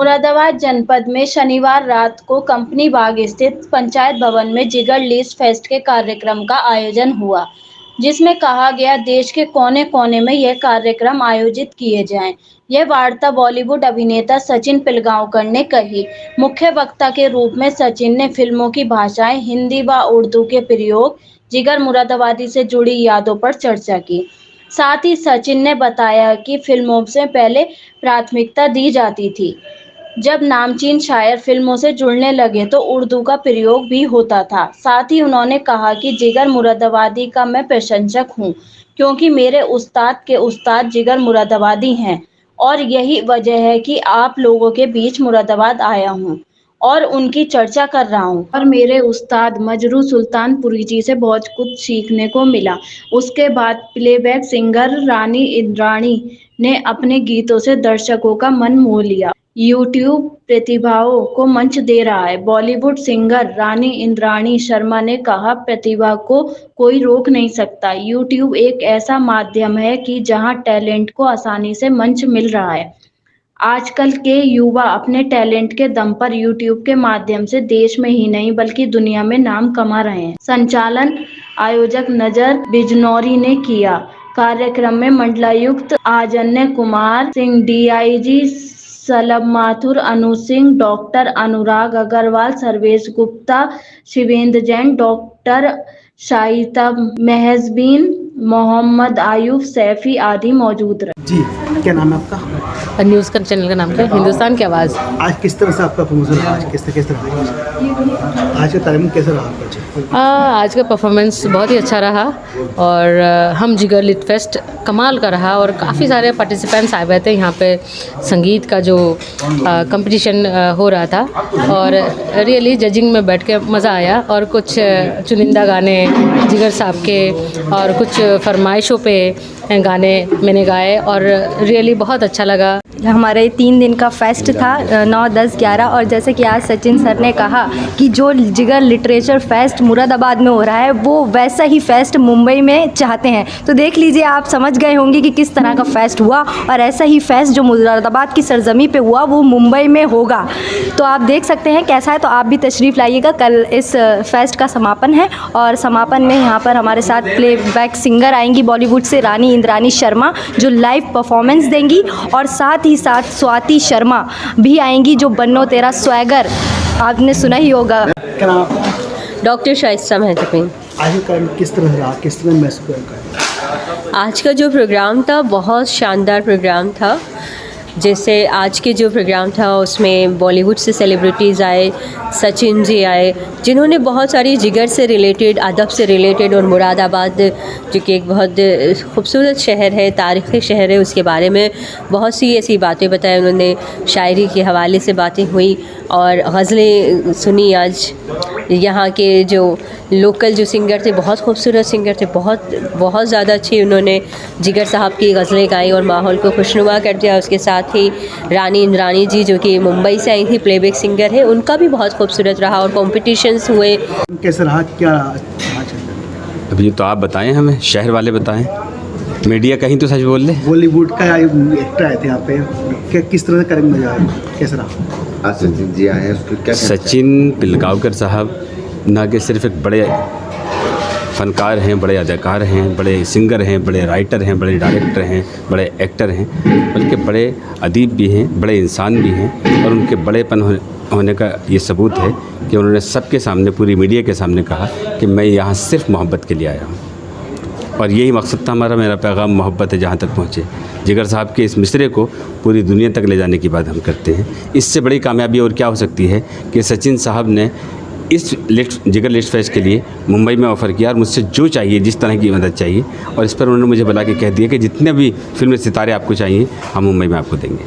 मुरादाबाद जनपद में शनिवार रात को कंपनी बाग स्थित पंचायत भवन में जिगर लीज फेस्ट के कार्यक्रम का आयोजन हुआ, जिसमें कहा गया देश के कोने-कोने में यह कार्यक्रम आयोजित किए जाएं। यह वार्ता बॉलीवुड अभिनेता सचिन पिलगांवकर ने कही। मुख्य वक्ता के रूप में सचिन ने फिल्मों की भाषाएं हिंदी व उर्दू के प्रयोग, जिगर मुरादाबादी से जुड़ी यादों पर चर्चा की। साथ ही सचिन ने बताया कि फिल्मों से पहले प्राथमिकता दी जाती थी। जब नामचीन शायर फिल्मों से जुड़ने लगे तो उर्दू का प्रयोग भी होता था। साथ ही उन्होंने कहा कि जिगर मुरादाबादी का मैं प्रशंसक हूं, क्योंकि मेरे उस्ताद के उस्ताद जिगर मुरादाबादी हैं और यही वजह है कि आप लोगों के बीच मुरादाबाद आया हूं और उनकी चर्चा कर रहा हूं। और मेरे उस्ताद मजरू सुल्तानपुरी जी से बहुत कुछ सीखने को मिला। उसके बाद प्लेबैक सिंगर रानी इंद्राणी ने अपने गीतों से दर्शकों का मन मोह लिया। यूट्यूब प्रतिभाओं को मंच दे रहा है। बॉलीवुड सिंगर रानी इंद्राणी शर्मा ने कहा, प्रतिभा को कोई रोक नहीं सकता। यूट्यूब एक ऐसा माध्यम है कि जहां टैलेंट को आसानी से मंच मिल रहा है। आजकल के युवा अपने टैलेंट के दम पर यूट्यूब के माध्यम से देश में ही नहीं बल्कि दुनिया में नाम कमा रहे हैं। संचालन आयोजक नजर बिजनौरी ने किया। कार्यक्रम में मंडलायुक्त आजन्य कुमार सिंह, डीआईजी सलब माथुर, अनु सिंह, डॉक्टर अनुराग अग्रवाल, सर्वेश गुप्ता, शिवेंद्र जैन, डॉक्टर शाहिता मेहजबीन, मोहम्मद आयुब सैफी आदि मौजूद रहे। जी, क्या नाम है आपका? न्यूज़ का चैनल का नाम क्या है? हिंदुस्तान की आवाज़। आज किस तरह से आपका प्रमोशन रहा? आज किस तरह आज का कार्यक्रम कैसा रहा आपका? आज का परफॉर्मेंस बहुत ही अच्छा रहा और हम जिगर लिट फेस्ट कमाल का रहा और काफ़ी सारे पार्टिसिपेंट्स आए हुए थे। यहाँ पे संगीत का जो कंपटीशन हो रहा था और रियली जजिंग में बैठ के मज़ा आया और कुछ चुनिंदा गाने जिगर साहब के और कुछ फरमाइशों पे गाने मैंने गाए और रियली बहुत अच्छा लगा। हमारे 3 दिन का फेस्ट था 9, 10, 11 और जैसे कि आज सचिन सर ने कहा कि जो जिगर लिटरेचर फेस्ट मुरादाबाद में हो रहा है वो वैसा ही फेस्ट मुंबई में चाहते हैं। तो देख लीजिए, आप समझ गए होंगे कि किस तरह का फेस्ट हुआ और ऐसा ही फेस्ट जो मुरादाबाद की सरजमी पे हुआ वो मुंबई में होगा। तो आप देख सकते हैं कैसा है, तो आप भी तशरीफ़ लाइएगा। कल इस फेस्ट का समापन है और समापन में यहाँ पर हमारे साथ प्लेबैक सिंगर आएंगी बॉलीवुड से रानी इंद्राणी शर्मा, जो लाइव परफॉर्मेंस देंगी और साथ ही साथ स्वाति शर्मा भी आएंगी, जो बन्नो तेरा स्वैगर आपने सुना ही होगा। डॉक्टर शाइस्ता मेहजबीन। आज का किस तरह रहा? किस तरह महसूस हुआ? आज का जो प्रोग्राम था बहुत शानदार प्रोग्राम था। जैसे आज के जो प्रोग्राम था उसमें बॉलीवुड से सेलिब्रिटीज़ आए, सचिन जी आए, जिन्होंने बहुत सारी जिगर से रिलेटेड, अदब से रिलेटेड और मुरादाबाद जो कि एक बहुत खूबसूरत शहर है, तारीख़ी शहर है, उसके बारे में बहुत सी ऐसी बातें बताई उन्होंने। शायरी के हवाले से बातें हुई और गज़लें सुनी। आज यहाँ के जो लोकल जो सिंगर थे, बहुत खूबसूरत सिंगर थे, बहुत ज़्यादा अच्छी उन्होंने जिगर साहब की गज़लें गाई और माहौल को खुशनुमा कर दिया। उसके साथ ही रानी इंद्राणी जी जो कि मुंबई से आई थी, प्लेबैक सिंगर है, उनका भी बहुत खूबसूरत रहा और कॉम्पिटिशन्स हुए। कैसा रहा? क्या अभी तो आप बताएं, हमें शहर वाले बताएं, मीडिया कहीं तो सच बोल ले। बॉलीवुड का एक्टर आए थे यहाँ पे, किस तरह से करेंगे? मजा आया? कैसा रहा? आज सचिन जी आए हैं, उसको क्या? सचिन पिलगांवकर साहब ना कि सिर्फ एक बड़े फ़नकार हैं, बड़े अदाकार हैं, बड़े सिंगर हैं, बड़े राइटर हैं, बड़े डायरेक्टर हैं, बड़े एक्टर हैं, बल्कि बड़े अदीब भी हैं, बड़े इंसान भी हैं। और उनके बड़ेपन होने का ये सबूत है कि उन्होंने सबके सामने, पूरी मीडिया के सामने कहा कि मैं यहाँ सिर्फ मोहब्बत के लिए आया हूँ। और यही मकसद था हमारा, मेरा पैगाम मोहब्बत है जहाँ तक पहुँचे। जिगर साहब के इस मिसरे को पूरी दुनिया तक ले जाने की बात हम करते हैं। इससे बड़ी कामयाबी और क्या हो सकती है कि सचिन साहब ने इस जिगर लिस्ट फेस्ट के लिए मुंबई में ऑफ़र किया और मुझसे जो चाहिए, जिस तरह की मदद चाहिए, और इस पर उन्होंने मुझे बुला के कह दिया कि जितने भी फिल्म सितारे आपको चाहिए हम मुंबई में आपको देंगे।